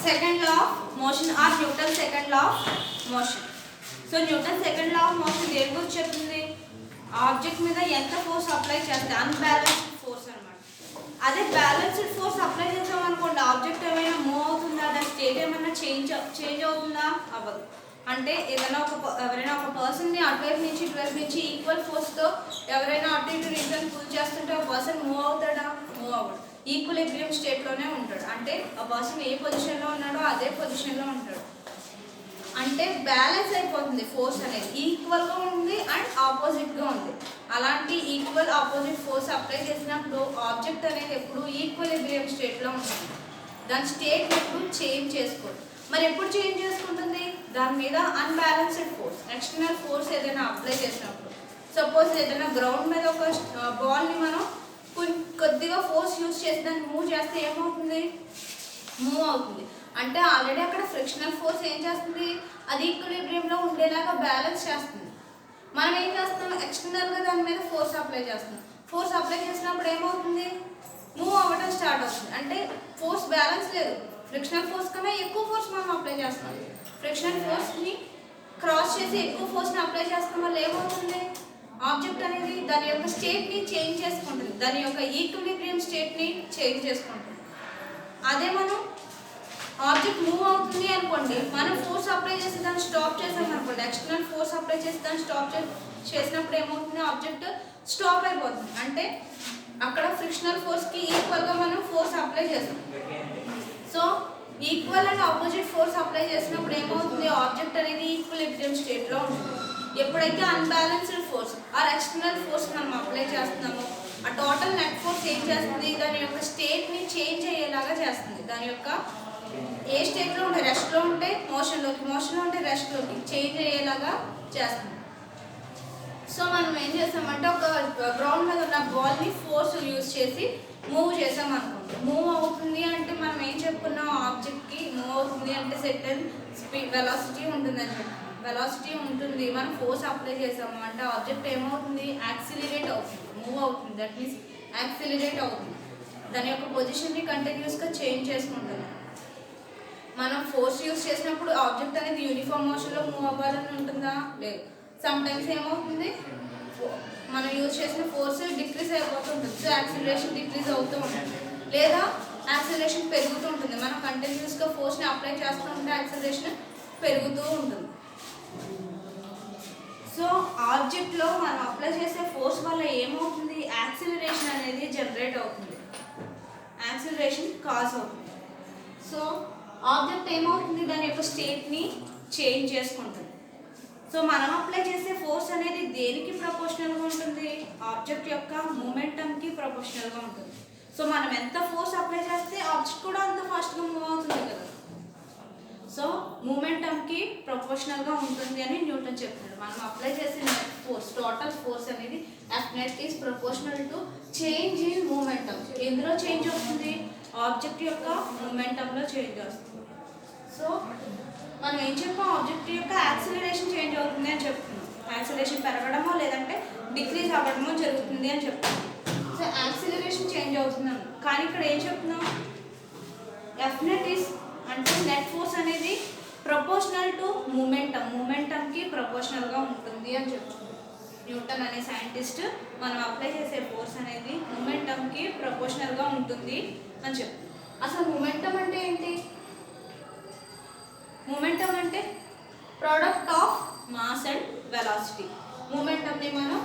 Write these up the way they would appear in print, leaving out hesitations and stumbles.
second law of motion or Newton's second law of motion. So Newton's second law of motion దేని గురించి చెప్తుంది? Object మీద ఎంత force apply చేస్తే unbalanced force అన్నమాట. అదే బ్యాలెన్స్డ్ ఫోర్స్ అప్లై చేసాం అనుకోండి, ఆబ్జెక్ట్ ఏమైనా మూవ్ అవుతుందా, దాని స్టేట్ ఏమైనా చేంజ్ అవుతుందా? అవ్వదు. అంటే ఎవరైనా ఒక పర్సన్ని అటువైపు నుంచి ఇటువైపు నుంచి ఈక్వల్ ఫోర్స్తో ఎవరైనా అటు ఇటు రీజన్ పుల్ చేస్తుంటే ఆ పర్సన్ మూవ్ అవుతాడా? మూవ్ అవ్వడు. ఈక్విలిబ్రియం స్టేట్లోనే ఉంటాడు. అంటే ఆ పర్సన్ ఏ పొజిషన్లో ఉన్నాడో అదే పొజిషన్లో ఉంటాడు. అంటే బ్యాలెన్స్ అయిపోతుంది ఫోర్స్ అనేది, ఈక్వల్గా ఉంది అండ్ ఆపోజిట్గా ఉంది. అలాంటి ఈక్వల్ ఆపోజిట్ ఫోర్స్ అప్లై చేసినప్పుడు ఆబ్జెక్ట్ అనేది ఎప్పుడు ఈక్విలిబ్రియం స్టేట్లో ఉంటుంది. దాని స్టేట్ ఎప్పుడు చేంజ్ చేసుకోదు. మరి ఎప్పుడు చేంజ్ చేసుకుంటుంది? దాని మీద అన్బ్యాలెన్స్డ్ ఫోర్స్, ఎక్స్టర్నల్ ఫోర్స్ ఏదైనా అప్లై చేసినప్పుడు. సపోజ్ ఏదైనా గ్రౌండ్ మీద ఒక బాల్ని మనం కొద్దిగా ఫోర్స్ యూజ్ చేసి దాన్ని మూవ్ చేస్తే ఏమవుతుంది? మూవ్ అవుతుంది. అంటే ఆల్రెడీ అక్కడ ఫ్రిక్షనల్ ఫోర్స్ ఏం చేస్తుంది? అది ఈక్విలిబ్రియంలో ఉండేలాగా బ్యాలెన్స్ చేస్తుంది. మనం ఏం చేస్తున్నాం? ఎక్స్టర్నల్గా దాని మీద ఫోర్స్ అప్లై చేస్తున్నాం. ఫోర్స్ అప్లై చేసినప్పుడు ఏమవుతుంది? మూవ్ అవ్వడం స్టార్ట్ అవుతుంది. అంటే ఫోర్స్ బ్యాలెన్స్ లేదు. ఫ్రిక్షనల్ ఫోర్స్ కన్నా ఎక్కువ ఫోర్స్ మనం అప్లై చేస్తాం. ఫ్రిక్షనల్ ఫోర్స్ని క్రాస్ చేసి ఎక్కువ ఫోర్స్ని అప్లై చేస్తాం వల్ల ఏమవుతుంది? ఆబ్జెక్ట్ అనేది దాని యొక్క స్టేట్ని చేంజ్ చేసుకుంటుంది, దాని యొక్క ఈక్విలిబ్రియం స్టేట్ని చేంజ్ చేసుకుంటుంది. అదే మనం ఆబ్జెక్ట్ మూవ్ అవుతుంది అనుకోండి, మనం ఫోర్స్ అప్లై చేసి దాన్ని స్టాప్ చేసాం అనుకోండి, ఎక్స్టర్నల్ ఫోర్స్ అప్లై చేసి దాన్ని స్టాప్ చేసినప్పుడు ఏమవుతుంది? ఆబ్జెక్ట్ స్టాప్ అయిపోతుంది. అంటే అక్కడ ఫ్రిక్షనల్ ఫోర్స్కి ఈక్వల్గా మనం ఫోర్స్ అప్లై చేస్తాం. So equal and opposite force apply చేసినప్పుడు ఏమవుతుంది? ఆబ్జెక్ట్ అనేది ఈక్విలిబ్రియం స్టేట్లో ఉంటుంది. ఎప్పుడైతే unbalanced force or external force మనం అప్లై చేస్తున్నామో ఆ టోటల్ నెట్ ఫోర్స్ ఏం చేస్తుంది? దాని యొక్క స్టేట్ని చేంజ్ అయ్యేలాగా చేస్తుంది. దాని యొక్క ఏ స్టేట్లో ఉంటే రెస్ట్లో ఉంటే మోషన్లోకి, మోషన్లో ఉంటే రెస్ట్లోకి చేంజ్ అయ్యేలాగా చేస్తుంది. సో మనం ఏం చేస్తామంటే ఒక గ్రౌండ్ మీద ఉన్న బాల్ని ఫోర్స్ యూజ్ చేసి మూవ్ చేసాం అనుకోండి. మూవ్ అవుతుంది అంటే మనం ఏం చెప్పుకున్నాం? ఆబ్జెక్ట్కి మూవ్ అవుతుంది అంటే సెర్టెన్ స్పీడ్ వెలాసిటీ ఉంటుంది అని చెప్పి. వెలాసిటీ ఉంటుంది, మనం ఫోర్స్ అప్లై చేసాము అంటే ఆబ్జెక్ట్ ఏమవుతుంది? యాక్సిలరేట్ అవుతుంది, మూవ్ అవుతుంది. దట్ మీన్స్ యాక్సిలరేట్ అవుతుంది. దాని యొక్క పొజిషన్ని కంటిన్యూస్గా చేంజ్ చేసుకుంటుంది. మనం ఫోర్స్ యూజ్ చేసినప్పుడు ఆబ్జెక్ట్ అనేది యూనిఫామ్ మోషన్లో మూవ్ అవ్వాలని ఉంటుందా? లేదు. సమ్ టైమ్స్ ఏమవుతుంది? మనం యూజ్ చేసిన ఫోర్స్ డిక్రీజ్ అయిపోతుంటుంది. సో యాక్సిలరేషన్ డిక్రీజ్ అవుతూ ఉంటుంది, లేదా యాక్సిలరేషన్ పెరుగుతూ ఉంటుంది. మనం కంటిన్యూస్గా ఫోర్స్ని అప్లై చేస్తూ ఉంటే యాక్సిలరేషన్ పెరుగుతూ ఉంటుంది. సో ఆబ్జెక్ట్లో మనం అప్లై చేసే ఫోర్స్ వల్ల ఏమవుతుంది? యాక్సిలరేషన్ అనేది జనరేట్ అవుతుంది, యాక్సిలరేషన్ కాజ్ అవుతుంది. సో ఆబ్జెక్ట్ ఏమవుతుంది? దాని యొక్క స్టేట్ని చేంజ్ చేసుకుంటుంది. సో మనం అప్లై చేసే ఫోర్స్ అనేది దేనికి ప్రపోర్షనల్గా ఉంటుంది? ఆబ్జెక్ట్ యొక్క మూమెంటంకి ప్రపోర్షనల్గా ఉంటుంది. సో మనం ఎంత ఫోర్స్ అప్లై చేస్తే ఆబ్జెక్ట్ కూడా అంత ఫాస్ట్గా మూవ్ అవుతుంది కదా. సో మూమెంటంకి ప్రపోర్షనల్గా ఉంటుంది అని న్యూటన్ చెప్తున్నాడు. మనం అప్లై చేసే నెట్ ఫోర్స్, టోటల్ ఫోర్స్ అనేది F net is proportional to change in momentum. ఎందులో చేంజ్ అవుతుంది? ఆబ్జెక్ట్ యొక్క మూమెంటంలో చేంజ్ వస్తుంది. సో మనం ఏం చెప్పాం? ఆబ్జెక్ట్ యొక్క యాక్సిలరేషన్ చేంజ్ అవుతుంది అని చెప్తున్నాం. యాక్సిలరేషన్ పెరగడమో లేదంటే డిక్రీజ్ అవ్వడమో జరుగుతుంది అని చెప్తున్నాం. సో యాక్సిలరేషన్ చేంజ్ అవుతుంది అన్నాం. కానీ ఇక్కడ ఏం చెప్తున్నాం? ఎఫ్ నెట్ ఈస్ అంటే నెట్ ఫోర్స్ అనేది ప్రపోర్షనల్ టు మూమెంటం, మూమెంటంకి ప్రపోర్షనల్గా ఉంటుంది అని చెప్తున్నాం. న్యూటన్ అనే సైంటిస్ట్ మనం అప్లై చేసే ఫోర్స్ అనేది మూమెంటంకి ప్రపోర్షనల్గా ఉంటుంది అని చెప్తున్నాం. అసలు మూమెంటం అంటే ఏంటి? మూమెంటం అంటే product of mass and velocity. మూమెంటంని మనం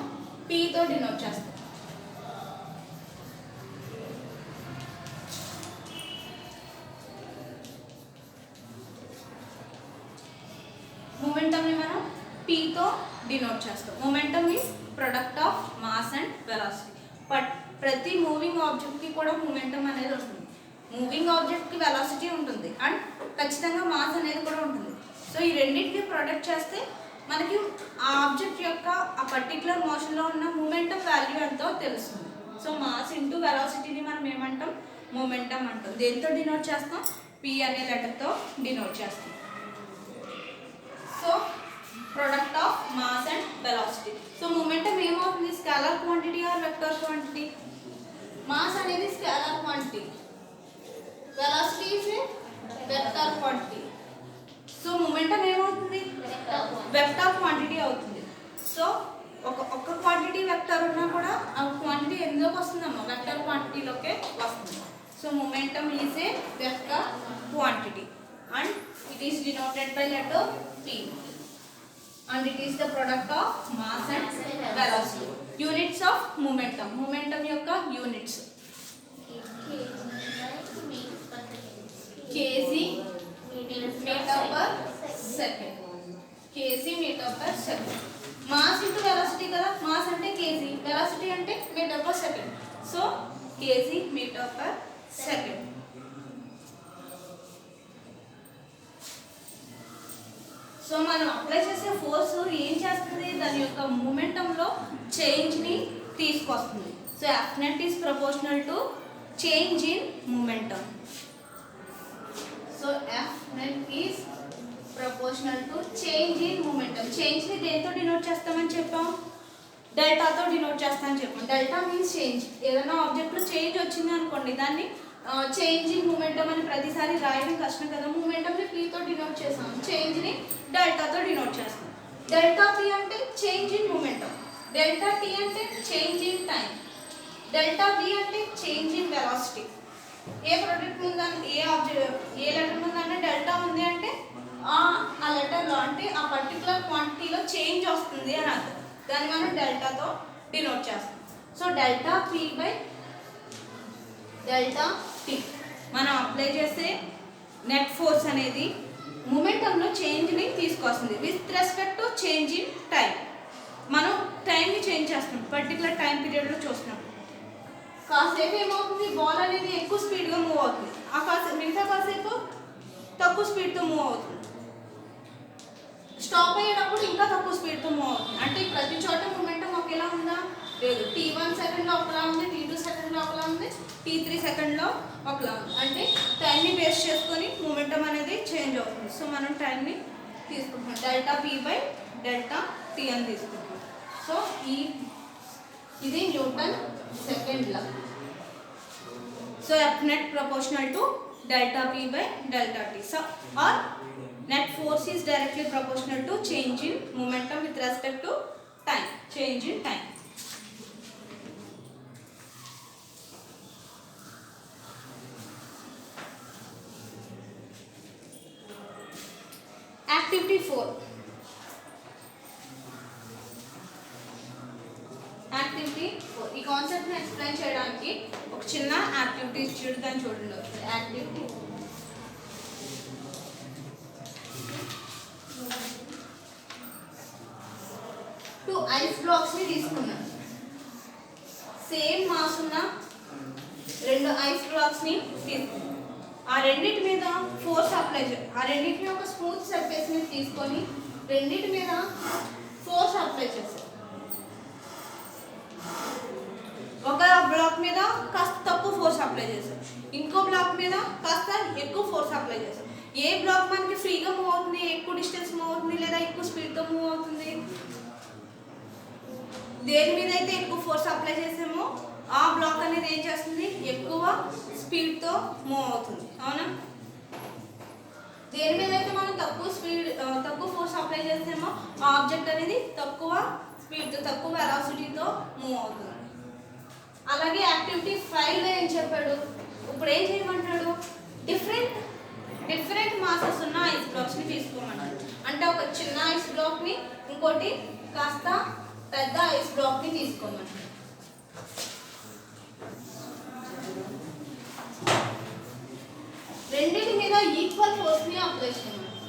పీతో డినోట్ చేస్తాం. మూమెంటంని మనం పీతో డినోట్ చేస్తాం. Momentum means product of mass and velocity. But ప్రతి మూవింగ్ ఆబ్జెక్ట్కి కూడా మూమెంటం అనేది ఉంటుంది. మూవింగ్ ఆబ్జెక్ట్కి వెలాసిటీ ఉంటుంది అండ్ ఖచ్చితంగా మాస్ అనేది కూడా ఉంటుంది. సో ఈ రెండింటిని ప్రొడక్ట్ చేస్తే మనకి ఆ ఆబ్జెక్ట్ యొక్క ఆ పర్టికులర్ మోషన్లో ఉన్న మూమెంటం వాల్యూ ఎంతో తెలుస్తుంది. సో మాస్ ఇంటూ వెలాసిటీని మనం ఏమంటాం? మూమెంటం అంటాం. దేంతో డినోట్ చేస్తాం? పి అనే లెటర్తో డినోట్ చేస్తాం. So product of mass and velocity. So momentum ఏమవుతుంది? Scalar quantity or vector quantity? Mass అనేది scalar quantity, velocity is a vector So momentum is a vector quantity and it is denoted by letter P and it is the product of mass and velocity. Units of momentum. Momentum yokka units. kg meter per second. kg meter per second. Mass into velocity kada. Mass ante kg, velocity ante meter per second. So kg meter per second. So మనం apply చేసే force ఏం చేస్తుంది, దాని యొక్క మూమెంటంలో చేంజ్ని తీసుకొస్తుంది. So F net is proportional to change in momentum. So F net is proportional to change in momentum. చేంజ్ని దేంతో డినోట్ చేస్తామని చెప్పాం, డెల్టాతో డినోట్ చేస్తామని చెప్పాం. Delta means change. ఏదైనా ఆబ్జెక్ట్లో చేంజ్ వచ్చింది అనుకోండి, దాన్ని చేంజ్ ఇన్ మూమెంటం అని ప్రతిసారి రాయడం కష్టం కదా. మూమెంటంని పీతో డినోట్ చేస్తాం, చేంజ్ని డెల్టాతో డినోట్ చేస్తాం. డెల్టా పీ అంటే change in momentum, delta t అంటే change in time, delta v అంటే చేంజ్ ఇన్ వెలాసిటీ. ఏ ప్రోడక్ట్ ముందు ఏ లెటర్ ముందన్నా డెల్టా ఉంది అంటే ఆ లెటర్లో అంటే ఆ పర్టికులర్ క్వాంటిటీలో చేంజ్ వస్తుంది అని అర్థం. దాన్ని మనం డెల్టాతో డినోట్ చేస్తాం. So delta p by delta tea. మనం అప్లై చేసే నెట్ ఫోర్స్ అనేది మూమెంటంలో చేంజ్ని తీసుకొస్తుంది with respect to change in time. మనం టైంని చేంజ్ చేస్తాం, పర్టికులర్ టైం పీరియడ్లో చూస్తున్నాం. కాసేపు ఏమవుతుంది, బాల్ అనేది ఎక్కువ స్పీడ్గా మూవ్ అవుతుంది, మిగతా కాసేపు తక్కువ స్పీడ్తో మూవ్ అవుతుంది. స్టాప్ అయ్యేటప్పుడు ఇంకా తక్కువ స్పీడ్తో మూవ్ అవుతుంది. అంటే ప్రతి చోట మూమెంటం ఒకేలా ఉందా, లేదు. T1 సెకండ్లో ఒకలా ఉంది, T2 సెకండ్లో ఒకలా ఉంది, T3 సెకండ్లో ఒకలా ఉంది. అంటే టైంని బేస్ చేసుకొని మూమెంటం అనేది చేంజ్ అవుతుంది. సో మనం టైంని తీసుకుంటాం, delta p by delta t అని తీసుకుంటాం. సో ఇది Newton second law. So F net proportional to delta p by delta t. So our net force is directly proportional to change in momentum with respect to time, change in time. Activity 4. Activity 4. ఈ concept ని explain చేయడానికి ఒక చిన్న activity ఇచ్చేదాన్ని చూడండి. Activity ice blocks ని తీసుకున్నాను. Same mass ఉన్న 2 ఐస్ బ్లాక్స్ ని తీసుకున్నాను. ఆ రెండింటి మీద ఫోర్స్ అప్లై చేయాలి. ఆ రెండింటిని ఒక స్మూత్ సర్ఫేస్ మీద తీసుకొని రెండింటి మీద ఫోర్స్ అప్లై చేశాను. ఒక బ్లాక్ మీద కాస్త తక్కువ ఫోర్స్ అప్లై చేశాను, ఇంకో బ్లాక్ మీద కాస్త ఎక్కువ ఫోర్స్ అప్లై చేశాను. ఏ బ్లాక్ మనకి ఫ్రీగా మూవ్ అవుతుంది, ఎక్కువ డిస్టెన్స్ మూవ్ అవుతుంది, లేదా ఎక్కువ స్పీడ్తో మూవ్ అవుతుంది? దేని మీద అయితే ఎక్కువ ఫోర్స్ అప్లై చేసామో ఆ బ్లాక్ అనేది ఏం చేస్తుంది, ఎక్కువ స్పీడ్తో మూవ్ అవుతుంది, అవునా? దేని మీద అయితే మనం తక్కువ ఫోర్స్ అప్లై చేసామో ఆ ఆబ్జెక్ట్ అనేది తక్కువ స్పీడ్తో, తక్కువ వెలాసిటీతో మూవ్ అవుతుంది. అలాగే యాక్టివిటీ 5లో ఏం చెప్పాడు, ఇప్పుడు ఏం చేయమంటాడు, డిఫరెంట్ మాసెస్ ఉన్న ఐస్ బ్లాక్స్ని తీసుకోమన్నాడు. అంటే ఒక చిన్న ఐస్ బ్లాక్ని, ఇంకోటి కాస్త పెద్ద ఐస్ బ్లాక్ని తీసుకోమన్నాడు. రెండింటి మీద ఈక్వల్ ఫోర్స్ని అప్లై చేయమన్నాడు.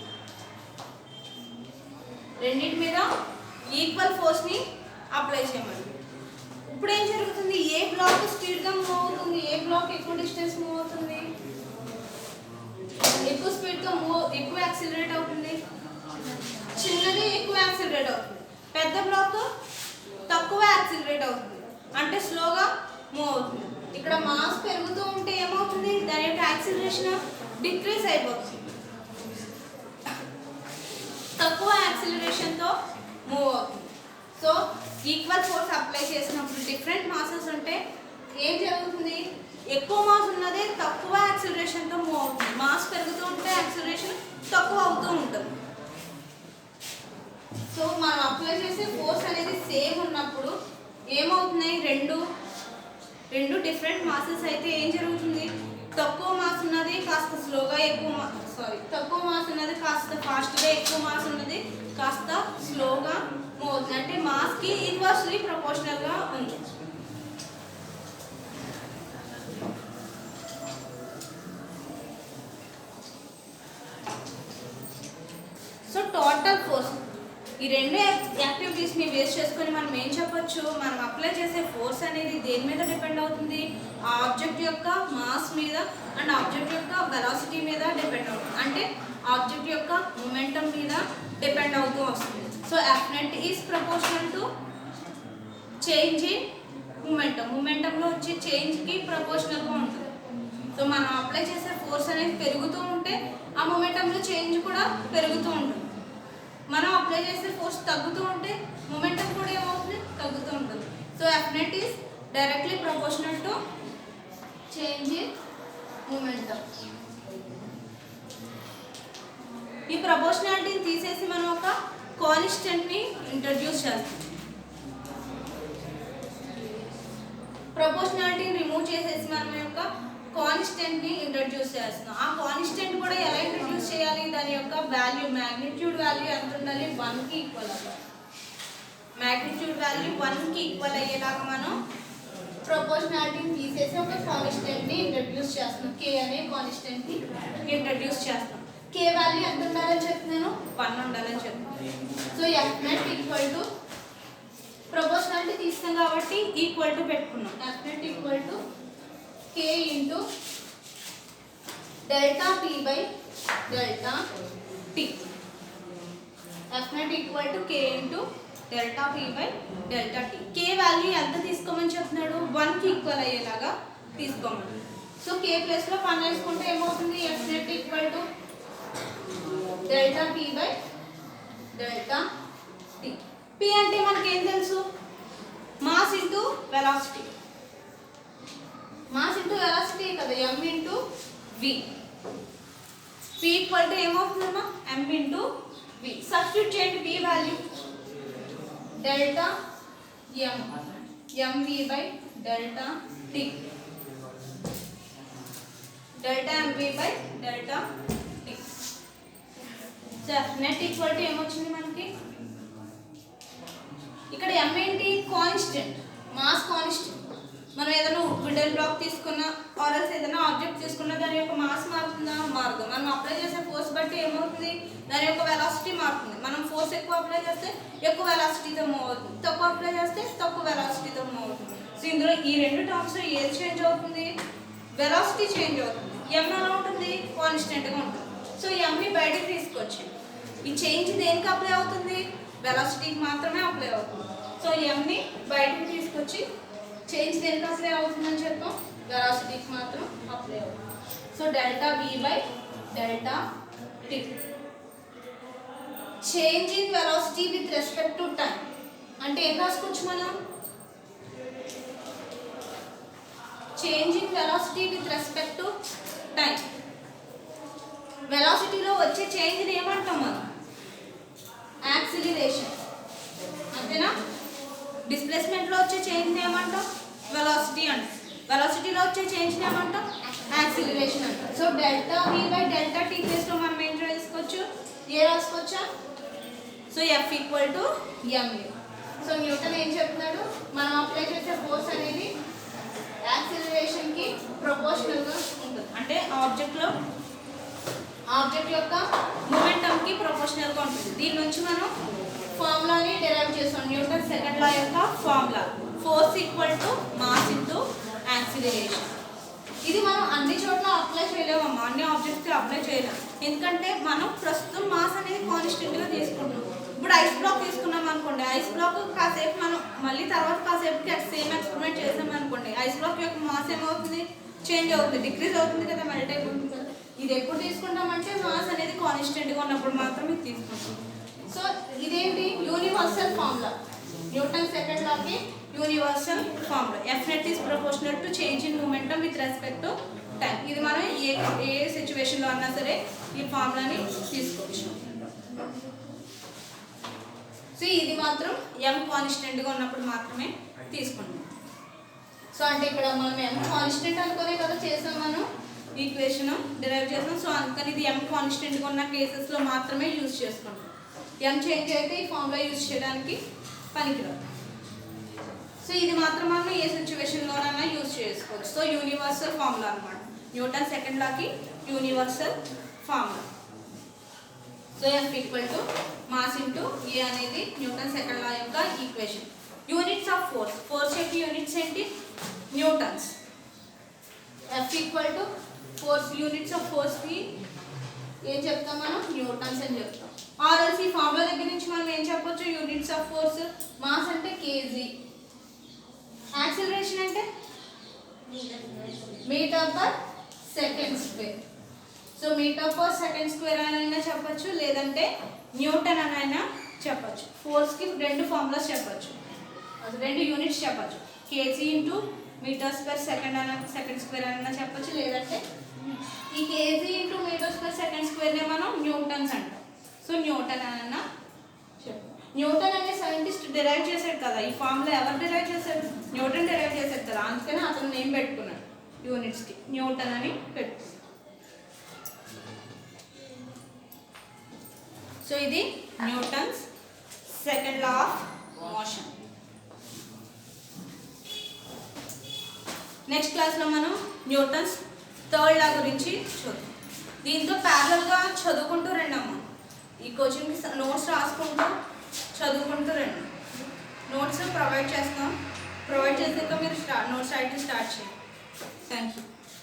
రెండింటి మీద ఈక్వల్ ఫోర్స్ని అప్లై చేయమన్నాడు. ఇప్పుడు ఏం జరుగుతుంది, ఏ బ్లాక్ స్పీడ్గా మూవ్ అవుతుంది, ఏ బ్లాక్ ఎక్కువ డిస్టెన్స్ మూవ్ అవుతుంది, ఎక్కువ స్పీడ్తో ఎక్కువ యాక్సిలరేట్ అవుతుంది, చిన్నది ఎక్కువ యాక్సిలరేట్ అవుతుంది, పెద్ద బ్లాక్ తక్కువ యాక్సిలరేట్ అవుతుంది, అంటే స్లోగా మూవ్ అవుతుంది. ఇక్కడ మాస్ పెరుగుతూ ఉంటే ఏమవుతుంది, దాని యొక్క యాక్సిలరేషన్ డిక్రీజ్ అయిపోతుంది, తక్కువ యాక్సిలరేషన్తో మూవ్ అవుతుంది. సో ఈక్వల్ ఫోర్స్ అప్లై చేసినప్పుడు డిఫరెంట్ మాసెస్ ఉంటే ఏం జరుగుతుంది, ఎక్కువ మాస్ ఉన్నదే తక్కువ యాక్సిలరేషన్తో మూవ్ అవుతుంది, మాస్ పెరుగుతూ ఉంటే యాక్సిలరేషన్ తక్కువ అవుతూ ఉంటుంది. సో మనం అప్లై చేసే ఫోర్స్ అనేది సేమ్ ఉన్నప్పుడు ఏమవుతున్నాయి, రెండు డిఫరెంట్ మాసెస్ అయితే ఏం జరుగుతుంది, తక్కువ మాస్ ఉన్నది కాస్త స్లోగా, తక్కువ మాస్ ఉన్నది కాస్త ఫాస్ట్గా, ఎక్కువ మాస్ ఉన్నది కాస్త స్లోగా మూవ్ అవుతుంది. అంటే మాస్కి ఇన్వర్స్లీ ప్రపోర్షనల్గా ఉంది. సో టోటల్ ఫోర్స్, ఈ రెండు యాక్టివిటీస్ని బేస్ చేసుకొని మనం ఏం చెప్పొచ్చు, మనం అప్లై చేసే ఫోర్స్ అనేది దేని మీద డిపెండ్ అవుతుంది, ఆ ఆబ్జెక్ట్ యొక్క మాస్ మీద అండ్ ఆబ్జెక్ట్ యొక్క వెలాసిటీ మీద డిపెండ్ అవుతుంది. అంటే ఆబ్జెక్ట్ యొక్క మొమెంటం మీద డిపెండ్ అవుతూ వస్తుంది. So F net is proportional to change in momentum. మొమెంటంలో వచ్చే చేంజ్కి ప్రపోర్షనల్గా ఉంటుంది. సో మనం అప్లై చేసే ఫోర్స్ అనేది పెరుగుతూ ఉంటే ఆ మొమెంటంలో చేంజ్ కూడా పెరుగుతూ ఉంటుంది. మనం అప్లై చేసే ఫోర్స్ తగ్గుతూ ఉంటే మొమెంటం కూడా ఏమవుతుంది, తగ్గుతూ ఉంటుంది. So F net is directly proportional to change in momentum. ఈ ప్రపోర్షనాలిటీని తీసేసి మనం ఒక కాన్స్టెంట్ని ఇంట్రడ్యూస్ చేస్తాం. ప్రపోర్షనాలిటీని రిమూవ్ చేసేసి మనం యొక్క కాన్స్టెంట్ని ఇంట్రడ్యూస్ చేస్తున్నాం. ఆ కాన్స్టెంట్ కూడా ఎలా ఇంట్రడ్యూస్ చేయాలి, దాని యొక్క వాల్యూ మ్యాగ్నిట్యూడ్ వాల్యూ ఎంత ఉండాలి, 1కి ఈక్వల్ అవ్వాలి. మ్యాగ్నిట్యూడ్ వాల్యూ 1కి ఈక్వల్ అయ్యేలాగా మనం ప్రపోర్షనాలిటీని తీసేసి ఒక కాన్స్టెంట్ని ఇంట్రడ్యూస్ చేస్తున్నాం. కే అనే కాన్స్టెంట్ని ఇంట్రడ్యూస్ చేస్తాం. కే వాల్యూ ఎంత ఉండాలని చెప్తున్నాను, 1 ఉండాలని చెప్తున్నాను. So F net equal to proportionality తీస్తాం కాబట్టి ఈక్వల్ టు పెట్టుకున్నాం. F net equal to K into delta T by delta T. F net equal to K into delta P by delta T. K value ఎంత తీసుకోమని చెప్తున్నాడు, 1కి equal అయ్యేలాగా తీసుకోమని. So K ప్లస్లో 1 వేసుకుంటే ఏమవుతుంది, F net equal to delta P by delta T. P అంటే మనకేం తెలుసు, mass into velocity. Mass into velocity కదా, m into v. p equal to ఏమవుతుందమ్మా, m ఇంటూ v. సబ్స్టిట్యూట్ చేయండి v value, delta m mv by delta t. Delta mv by delta t. So net equal to ఏమొచ్చింది మనకి, ఇక్కడ m ఏంటి, constant, mass constant. మనం ఏదైనా విడల్ black తీసుకున్నా ఆర్ఎల్స్ ఏదైనా ఆబ్జెక్ట్ తీసుకున్నా దాని యొక్క మాస్ మారుతుందా, మారదు. మనం అప్లై చేసే ఫోర్స్ బట్టి ఏమవుతుంది, దాని యొక్క వెలాసిటీ మారుతుంది. మనం ఫోర్స్ ఎక్కువ అప్లై చేస్తే ఎక్కువ వెలాసిటీతో మూవ్ అవుతుంది, తక్కువ అప్లై చేస్తే తక్కువ వెలాసిటీతో మూవ్ అవుతుంది. సో ఇందులో ఈ రెండు టర్మ్స్లో ఏది చేంజ్ అవుతుంది, వెలాసిటీ చేంజ్ అవుతుంది. m ఎలా ఉంటుంది, కాన్స్టెంట్గా ఉంటుంది. సో mని బయటకు తీసుకొచ్చి ఈ చేంజ్ దేనికి అప్లై అవుతుంది, వెలాసిటీకి మాత్రమే అప్లై అవుతుంది. సో mని బయటకు తీసుకొచ్చి చేంజ్ దేనికి అప్లై అవుతుందని చెప్పాం, వెలాసిటీకి మాత్రం అప్లై అవుతుంది. So delta v by delta t. Change in velocity with respect to time అంటే ఏం రాసుకోవచ్చు మనం, change in velocity with respect to time. వెలాసిటీలో వచ్చే చేంజ్ని ఏమంటాం మనం, యాక్సిలరేషన్. అంతేనా, డిస్ప్లేస్మెంట్లో వచ్చే చేంజ్ని ఏమంటాం, వెలాసిటీ అంటాం. వెలాసిటీలో వచ్చే చేంజ్ని ఏమంటాం, యాక్సిలరేషన్ అంటాం. So delta v by delta t ప్లేస్లో మనం ఏం రాసుకోవచ్చు, ఏ రాసుకోవచ్చా. So F equal to m. So Newton ఏం చెప్తున్నాడు, మనం అప్లై చేసే ఫోర్స్ అనేది యాక్సిలరేషన్కి ప్రపోర్షనల్గా ఉంటుంది. అంటే ఆబ్జెక్ట్ యొక్క మొమెంటంకి ప్రపోర్షనల్గా ఉంటుంది. దీని నుంచి మనం ఫార్ములాని డెరైవ్ చేస్తాం. న్యూటన్ సెకండ్ లా యొక్క formula, force equal to mass into acceleration. ఇది మనం అన్ని చోట్ల అప్లై చేయలేమమ్మా, అన్ని ఆబ్జెక్ట్స్కి అప్లై చేయలేము. ఎందుకంటే మనం ప్రస్తుతం మాస్ అనేది కాన్స్టెంట్గా తీసుకుంటున్నాం. ఇప్పుడు ఐస్ బ్లాక్ తీసుకున్నాం అనుకోండి, ఐస్ బ్లాక్ కాసేపు మనం మళ్ళీ తర్వాత కాసేపుకి సేమ్ ఎక్స్పెరిమెంట్ చేసాం అనుకోండి, ఐస్ బ్లాక్ యొక్క మాస్ ఏమవుతుంది, చేంజ్ అవుతుంది, డిక్రీజ్ అవుతుంది కదా, మెల్ట్ అయిపోతుంది కదా. ఇది ఎప్పుడు తీసుకుంటామంటే మాస్ అనేది కాన్స్టెంట్గా ఉన్నప్పుడు మాత్రమే తీసుకుంటాం. సో ఇదేంటి, యూనివర్సల్ ఫార్ములా, న్యూటన్ సెకండ్ లాకి universal formula. F net is proportional to change in momentum with respect to time. ఇది మనం ఏ సిచ్యువేషన్లో అన్నా సరే ఈ ఫార్ములాని తీసుకోవచ్చు. సో ఇది మాత్రం m కాన్స్టెంట్గా ఉన్నప్పుడు మాత్రమే తీసుకుంటాం. సో అంటే ఇక్కడ మనం m కాన్స్టెంట్ అనుకునే కదా చేసాం మనం. ఈక్వేషన్ డిరైవ్ చేస్తాం. సో అందుకని ఇది m కాన్స్టెంట్గా ఉన్న కేసెస్లో మాత్రమే యూజ్ చేసుకుంటాం. m చేంజ్ అయితే ఈ ఫార్ములా యూజ్ చేయడానికి పనికిరాదు. సో ఇది మాత్రం మనం ఏ సిచ్యువేషన్లోనైనా యూజ్ చేసుకోవచ్చు. సో యూనివర్సల్ ఫార్ములా అనమాట, న్యూటన్ సెకండ్ లాకి universal formula. So F equal to mass into a అనేది న్యూటన్ సెకండ్ లా యొక్క equation. Units of force, force యొక్క యూనిట్స్ ఏంటి? Newtons. F equal to force, units of ఫోర్స్కి ఏం చెప్తాం మనం? న్యూటన్స్ అని చెప్తాం. ఆర్ఎల్స్ ఈ ఫార్ములా దగ్గర నుంచి మనం ఏం చెప్పొచ్చు? యూనిట్స్ ఆఫ్ ఫోర్స్, మాస్ అంటే కేజీ, యాక్సిలరేషన్ అంటే metre per second square. So metre per second square అనైనా చెప్పచ్చు, లేదంటే న్యూటన్ అనైనా చెప్పచ్చు. ఫోర్స్కి రెండు ఫార్ములాస్ చెప్పచ్చు, రెండు యూనిట్స్ చెప్పచ్చు. KG into metres per second second square అనైనా చెప్పచ్చు, లేదంటే ఈ KG into metres per second స్క్వేర్నే మనం న్యూటన్స్ అంటాం. సో న్యూటన్ అనైనా చెప్పు. న్యూటన్ అనే సైంటిస్ట్ డిరైవ్ చేశాడు కదా ఈ ఫార్ములా. ఎవరు డిరైవ్ చేశాడు? న్యూటన్ డిరైవ్ చేశాడు కదా, అందుకని అతను నేమ్ పెట్టుకున్నాడు యూనిట్స్కి, న్యూటన్ అని పెట్టుకున్నాడు. సో ఇది Newton's second law of motion. Next క్లాస్లో మనం న్యూటన్స్ థర్డ్ లా గురించి చూద్దాం. దీంతో ప్యారలల్గా చదువుకుంటూ రండి అమ్మ. ఈ కోచింగ్కి నోట్స్ రాసుకుంటూ చదువుకుంటూ రండి. నోట్స్ ప్రొవైడ్ చేస్తాం, ప్రొవైడ్ చేసాక మీరు నోట్స్ రాయడం స్టార్ట్ చేయండి. Thank you.